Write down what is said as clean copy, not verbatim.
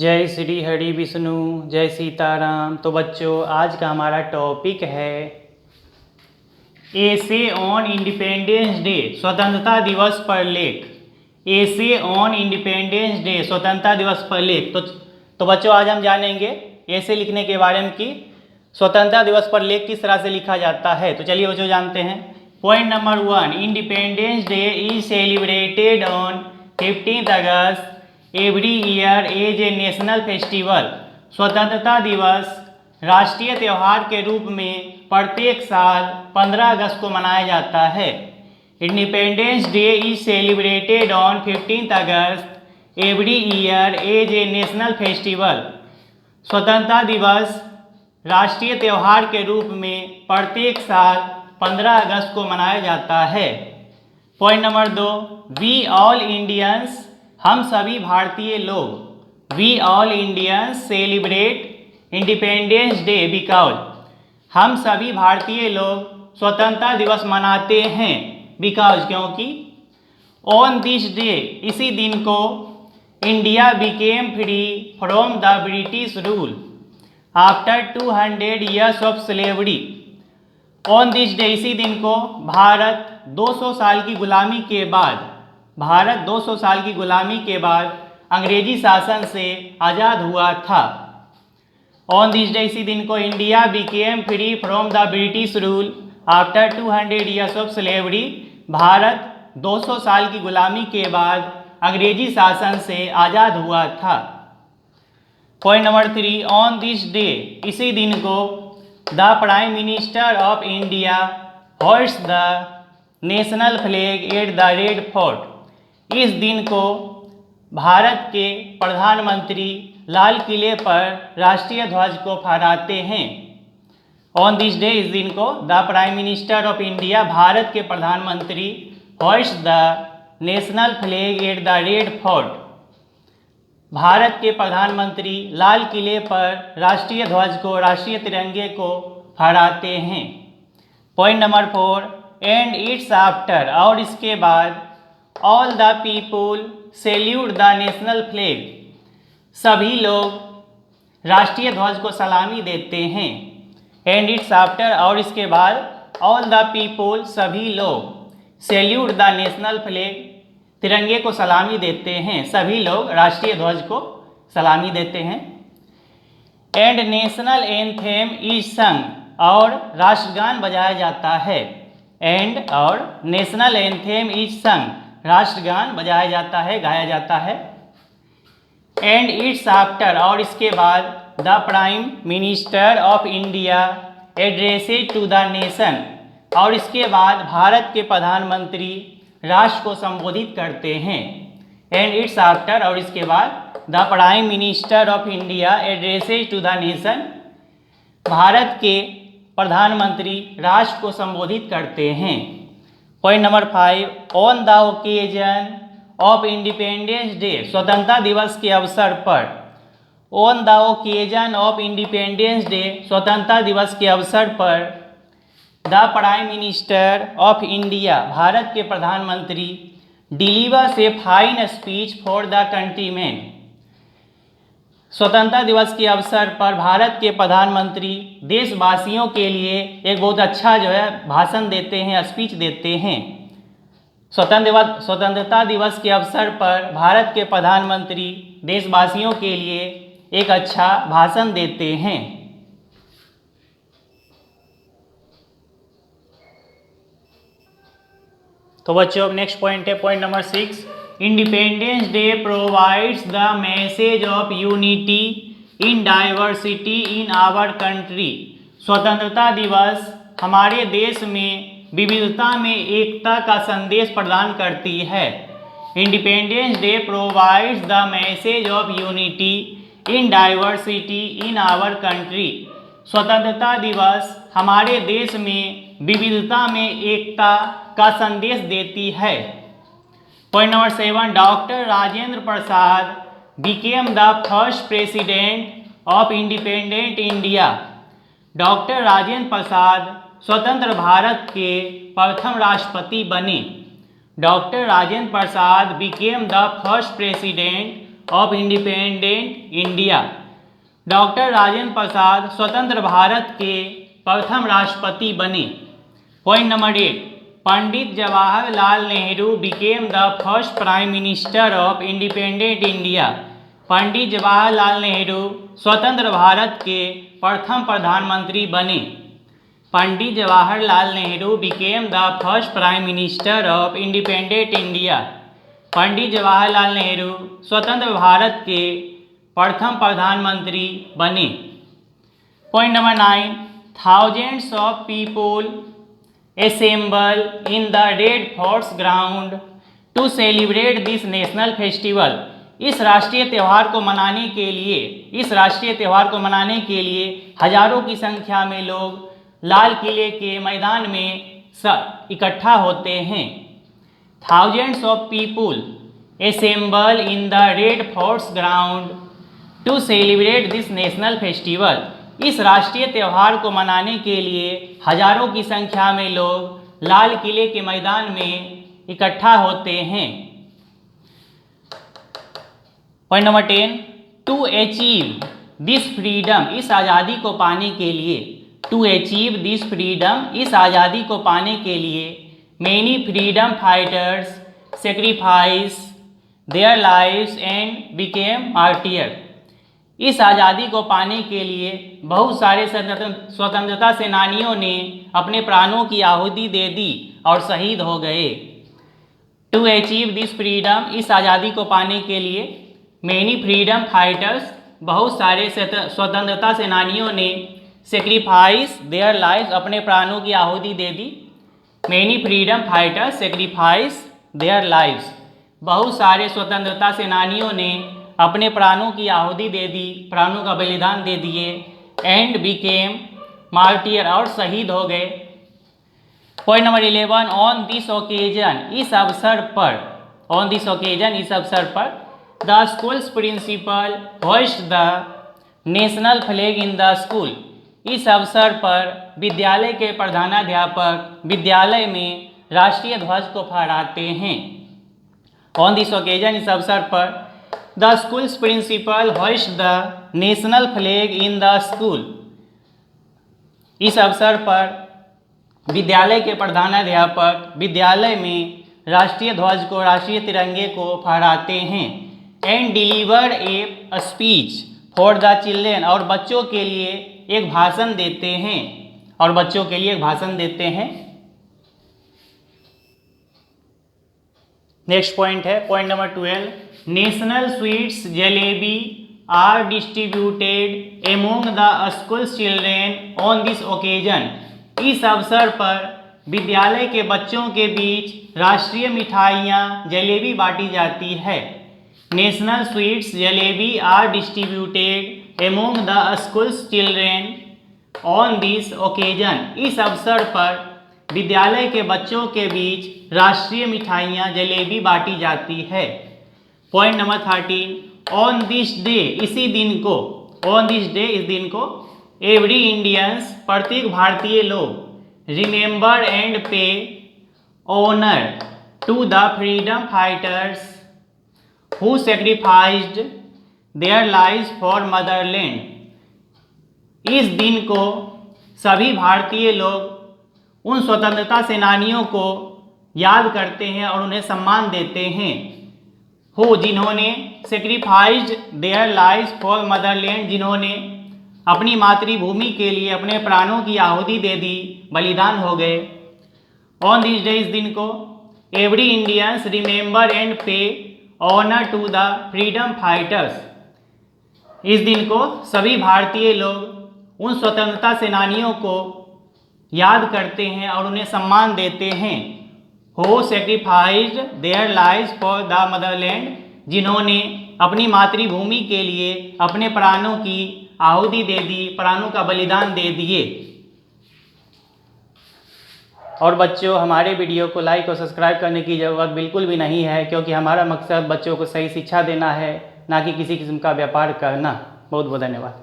जय श्री हरि विष्णु, जय सीताराम। तो बच्चों, आज का हमारा टॉपिक है एसे ऑन इंडिपेंडेंस डे, स्वतंत्रता दिवस पर लेख। एसे ऑन इंडिपेंडेंस डे, स्वतंत्रता दिवस पर लेख। तो बच्चों, आज हम जानेंगे ऐसे लिखने के बारे में कि स्वतंत्रता दिवस पर लेख किस तरह से लिखा जाता है। तो चलिए बच्चों जानते हैं। Point number 1, independence day is celebrated on 15 August every year as a national festival. स्वतंत्रता दिवस राष्ट्रीय त्यौहार के रूप में प्रत्येक साल 15 अगस्त को मनाया जाता है। Independence day is celebrated on 15 August every year as a national festival. स्वतंत्रता दिवस राष्ट्रीय त्यौहार के रूप में प्रत्येक साल 15 अगस्त को मनाया जाता है। Point number 2, we all Indians, हम सभी भारतीय लोग, we all Indians celebrate independence day because, हम सभी भारतीय लोग स्वतंत्रता दिवस मनाते हैं बिकॉज, क्योंकि ऑन दिस डे, इसी दिन को India became free from the British rule after 200 years of slavery. On this day, इसी दिन को भारत 200 साल की गुलामी के बाद, भारत 200 साल की गुलामी के बाद अंग्रेजी शासन से आज़ाद हुआ था। ऑन दिस डे, इसी दिन को India became free from the British rule after 200 years of slavery, Bharat 200 साल की गुलामी के बाद अंग्रेजी शासन से आज़ाद हुआ था। Point number 3, on this day, इसी दिन को the prime minister of India hoist the national flag at the red fort. इस दिन को भारत के प्रधानमंत्री लाल किले पर राष्ट्रीय ध्वज को फहराते हैं। ऑन दिस डे, इस दिन को the prime minister of India, भारत के प्रधानमंत्री hoist the national flag at the red fort, Bharat के प्रधानमंत्री लाल किले पर राष्ट्रीय ध्वज को, राष्ट्रीय तिरंगे को फहराते हैं। Point number 4, and it's after, और इसके बाद all the people salute the national flag, सभी लोग राष्ट्रीय ध्वज को सलामी देते हैं। एंड इट्स आफ्टर, और इसके बाद ऑल द पीपुल, सभी लोग, सैल्यूट द नेशनल फ्लैग, तिरंगे को सलामी देते हैं, सभी लोग राष्ट्रीय ध्वज को सलामी देते हैं। एंड नेशनल एंथेम इज संग, और राष्ट्रगान बजाया जाता है। एंड, और नेशनल एंथेम इज संग, राष्ट्रगान बजाया जाता है, गाया जाता है। एंड इट्स आफ्टर, और इसके बाद the prime minister of India addresses to the nation, और इसके बाद भारत के प्रधानमंत्री राष्ट्र को संबोधित करते हैं। एंड इट्स आफ्टर, और इसके बाद the prime minister of India addresses to the nation, भारत के प्रधानमंत्री राष्ट्र को संबोधित करते हैं। Point number 5, on the occasion of independence day, स्वतंत्रता दिवस के अवसर पर, on the occasion of independence day, स्वतंत्रता दिवस के अवसर पर, the prime minister of India, भारत के प्रधानमंत्री delivers a fine speech for the countryman, स्वतंत्रता दिवस के अवसर पर भारत के प्रधानमंत्री देशवासियों के लिए एक बहुत अच्छा भाषण देते हैं, स्पीच देते हैं। स्वतंत्रता दिवस के अवसर पर भारत के प्रधानमंत्री देशवासियों के लिए एक अच्छा भाषण देते हैं। तो बच्चों, नेक्स्ट पॉइंट है point number 6, independence day provides the message of unity in diversity in our country. स्वतंत्रता दिवस हमारे देश में विविधता में एकता का संदेश प्रदान करती है। Independence day provides the message of unity in diversity in our country. स्वतंत्रता दिवस हमारे देश में विविधता में एकता का संदेश देती है। Point number 7, doctor Rajendra Prasad became the first president of independent India. Doctor Rajendra Prasad स्वतंत्र भारत के प्रथम राष्ट्रपति बने। Doctor Rajendra Prasad became the first president of independent India. Doctor Rajendra Prasad स्वतंत्र भारत के प्रथम राष्ट्रपति बने। Point number 8, Pandit Jawaharlal Nehru became the first prime minister of independent India. Pandit Jawaharlal Nehru स्वतंत्र भारत के प्रथम प्रधानमंत्री बने। Pandit Jawaharlal Nehru became the first prime minister of independent India. Pandit Jawaharlal Nehru स्वतंत्र भारत के प्रथम प्रधानमंत्री बने। Point number 9, thousands of people assemble in the Red Fort's ground to celebrate this national festival। इस राष्ट्रीय त्यौहार को मनाने के लिए हजारों की संख्या में लोग लाल किले के मैदान में इकट्ठा होते हैं। Thousands of people assemble in the Red Fort's ground to celebrate this national festival। इस राष्ट्रीय त्यौहार को मनाने के लिए हजारों की संख्या में लोग लाल किले के मैदान में इकट्ठा होते हैं। Point number 10, to achieve this freedom, इस आज़ादी को पाने के लिए, टू अचीव दिस फ्रीडम, इस आज़ादी को पाने के लिए many freedom fighters sacrifice their lives and became martyr. इस आज़ादी को पाने के लिए बहुत सारे स्वतंत्रता सेनानियों ने अपने प्राणों की आहुति दे दी और शहीद हो गए। टू अचीव दिस फ्रीडम, इस आज़ादी को पाने के लिए मैनी फ्रीडम फाइटर्स, बहुत सारे स्वतंत्रता सेनानियों ने सेक्रीफाइस देयर लाइव्स, अपने प्राणों की आहुति दे दी। Many freedom fighters sacrifice their lives, बहुत सारे स्वतंत्रता सेनानियों ने अपने प्राणों की आहुति दे दी, प्राणों का बलिदान दे दिए। एंड बिकेम मार्टियर, और शहीद हो गए। Point number 11, on this occasion, इस अवसर पर, ऑन दिस ओकेजन, इस अवसर पर the school's principal hoist the national flag in the school. इस अवसर पर विद्यालय के प्रधानाध्यापक विद्यालय में राष्ट्रीय ध्वज को फहराते हैं। ऑन दिस ओकेजन, इस अवसर पर the school's principal hoist the national flag in the school. इस अवसर पर विद्यालय के प्रधानाध्यापक विद्यालय में राष्ट्रीय ध्वज को, राष्ट्रीय तिरंगे को फहराते हैं। And deliver a speech for the children, और बच्चों के लिए एक भाषण देते हैं, और बच्चों के लिए एक भाषण देते हैं। नेक्स्ट पॉइंट है point number 12, national sweets jalebi are distributed among the school children on this occasion. इस अवसर पर विद्यालय के बच्चों के बीच राष्ट्रीय मिठाइयाँ जलेबी बांटी जाती है। National sweets jalebi are distributed among the school children on this occasion. इस अवसर पर विद्यालय के बच्चों के बीच राष्ट्रीय मिठाइयाँ जलेबी बांटी जाती है। Point number 13, on this day, इसी दिन को, ऑन दिस डे, इस दिन को एवरी इंडियंस, प्रत्येक भारतीय लोग remember and pay honour to the freedom fighters who sacrificed their lives for motherland. इस दिन को सभी भारतीय लोग उन स्वतंत्रता सेनानियों को याद करते हैं और उन्हें सम्मान देते हैं। हो, जिन्होंने sacrificed their lives for Motherland, जिन्होंने अपनी मातृभूमि के लिए अपने प्राणों की आहुति दे दी, बलिदान हो गए। ऑन दिस डे, इस दिन को every Indians remember and pay honour to the freedom fighters. इस दिन को सभी भारतीय लोग उन स्वतंत्रता सेनानियों को याद करते हैं और उन्हें सम्मान देते हैं। हो sacrificed their lives for the Motherland, जिन्होंने अपनी मातृभूमि के लिए अपने प्राणों की आहुति दे दी, प्राणों का बलिदान दे दिए। और बच्चों, हमारे वीडियो को लाइक और सब्सक्राइब करने की ज़रूरत बिल्कुल भी नहीं है, क्योंकि हमारा मकसद बच्चों को सही शिक्षा देना है, ना कि किसी किस्म का व्यापार करना। बहुत बहुत धन्यवाद।